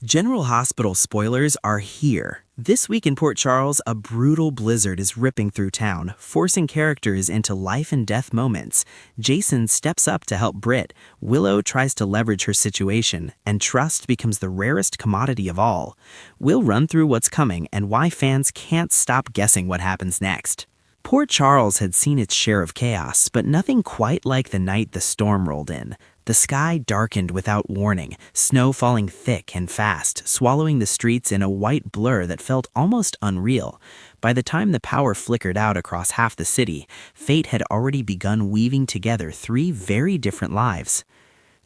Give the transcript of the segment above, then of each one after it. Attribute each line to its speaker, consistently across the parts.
Speaker 1: General Hospital spoilers are here. This week in Port Charles, a brutal blizzard is ripping through town, forcing characters into life and death moments. Jason steps up to help Britt. Willow tries to leverage her situation, and trust becomes the rarest commodity of all. We'll run through what's coming and why fans can't stop guessing what happens next. Port Charles had seen its share of chaos, but nothing quite like the night the storm rolled in. The sky darkened without warning, snow falling thick and fast, swallowing the streets in a white blur that felt almost unreal. By the time the power flickered out across half the city, fate had already begun weaving together three very different lives.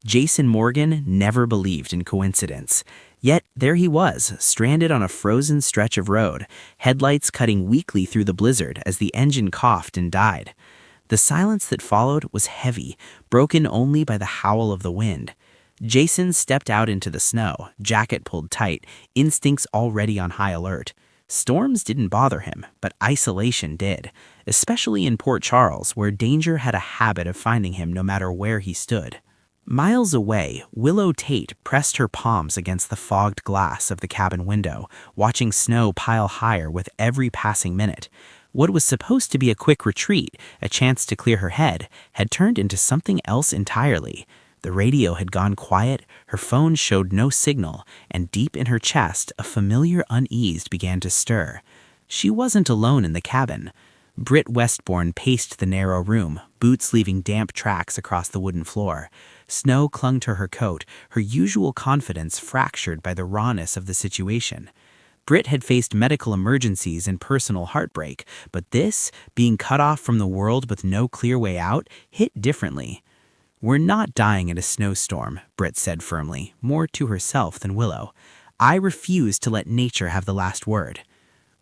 Speaker 1: Jason Morgan never believed in coincidence. Yet there he was, stranded on a frozen stretch of road, headlights cutting weakly through the blizzard as the engine coughed and died. The silence that followed was heavy, broken only by the howl of the wind. Jason stepped out into the snow, jacket pulled tight, instincts already on high alert. Storms didn't bother him, but isolation did, especially in Port Charles, where danger had a habit of finding him no matter where he stood. Miles away, Willow Tate pressed her palms against the fogged glass of the cabin window, watching snow pile higher with every passing minute. What was supposed to be a quick retreat, a chance to clear her head, had turned into something else entirely. The radio had gone quiet, her phone showed no signal, and deep in her chest, a familiar unease began to stir. She wasn't alone in the cabin. Britt Westbourne paced the narrow room, boots leaving damp tracks across the wooden floor. Snow clung to her coat, her usual confidence fractured by the rawness of the situation. Britt had faced medical emergencies and personal heartbreak, but this, being cut off from the world with no clear way out, hit differently. "We're not dying in a snowstorm," Britt said firmly, more to herself than Willow. "I refuse to let nature have the last word."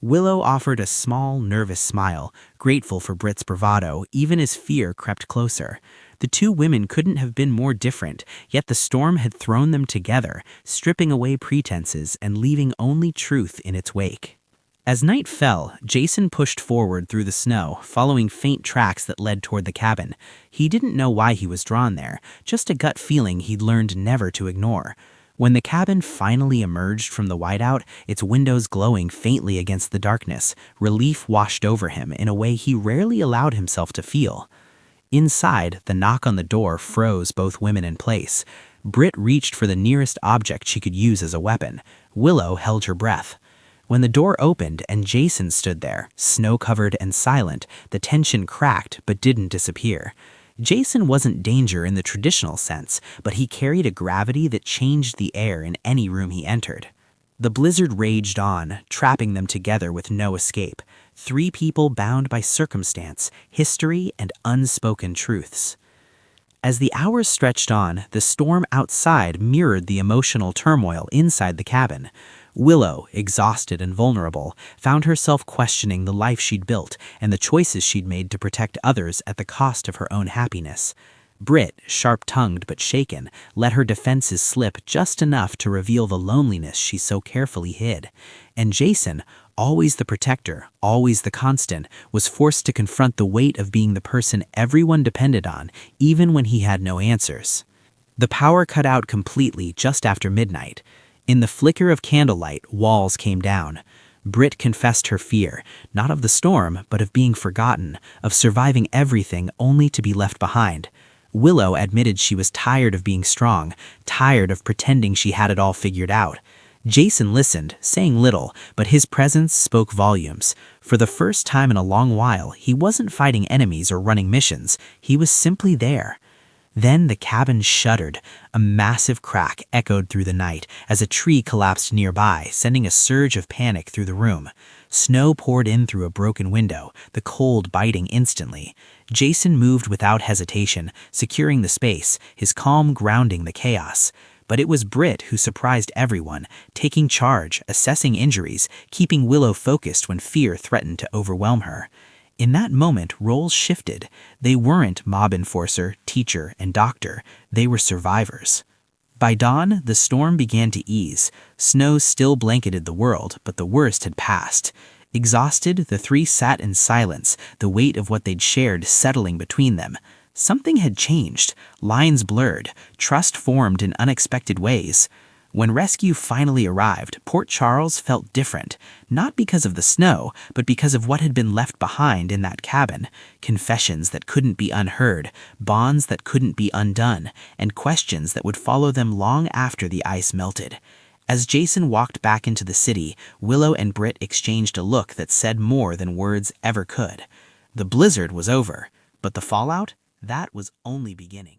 Speaker 1: Willow offered a small, nervous smile, grateful for Britt's bravado, even as fear crept closer. The two women couldn't have been more different, yet the storm had thrown them together, stripping away pretenses and leaving only truth in its wake. As night fell, Jason pushed forward through the snow, following faint tracks that led toward the cabin. He didn't know why he was drawn there, just a gut feeling he'd learned never to ignore. When the cabin finally emerged from the whiteout, its windows glowing faintly against the darkness, relief washed over him in a way he rarely allowed himself to feel. Inside, the knock on the door froze both women in place. Britt reached for the nearest object she could use as a weapon. Willow held her breath. When the door opened and Jason stood there, snow-covered and silent, the tension cracked but didn't disappear. Jason wasn't danger in the traditional sense, but he carried a gravity that changed the air in any room he entered. The blizzard raged on, trapping them together with no escape. Three people bound by circumstance, history, and unspoken truths. As the hours stretched on, the storm outside mirrored the emotional turmoil inside the cabin. Willow, exhausted and vulnerable, found herself questioning the life she'd built and the choices she'd made to protect others at the cost of her own happiness. Britt, sharp-tongued but shaken, let her defenses slip just enough to reveal the loneliness she so carefully hid. And Jason, always the protector, always the constant, was forced to confront the weight of being the person everyone depended on, even when he had no answers. The power cut out completely just after midnight. In the flicker of candlelight, walls came down. Britt confessed her fear, not of the storm, but of being forgotten, of surviving everything only to be left behind. Willow admitted she was tired of being strong, tired of pretending she had it all figured out. Jason listened, saying little, but his presence spoke volumes. For the first time in a long while, he wasn't fighting enemies or running missions. He was simply there. Then the cabin shuddered. A massive crack echoed through the night as a tree collapsed nearby, sending a surge of panic through the room. Snow poured in through a broken window, the cold biting instantly. Jason moved without hesitation, securing the space, his calm grounding the chaos. But it was Britt who surprised everyone, taking charge, assessing injuries, keeping Willow focused when fear threatened to overwhelm her. In that moment, roles shifted. They weren't mob enforcer, teacher, and doctor. They were survivors. By dawn, the storm began to ease. Snow still blanketed the world, but the worst had passed. Exhausted, the three sat in silence, the weight of what they'd shared settling between them. Something had changed. Lines blurred. Trust formed in unexpected ways. When rescue finally arrived, Port Charles felt different, not because of the snow, but because of what had been left behind in that cabin. Confessions that couldn't be unheard, bonds that couldn't be undone, and questions that would follow them long after the ice melted. As Jason walked back into the city, Willow and Britt exchanged a look that said more than words ever could. The blizzard was over, but the fallout, that was only beginning.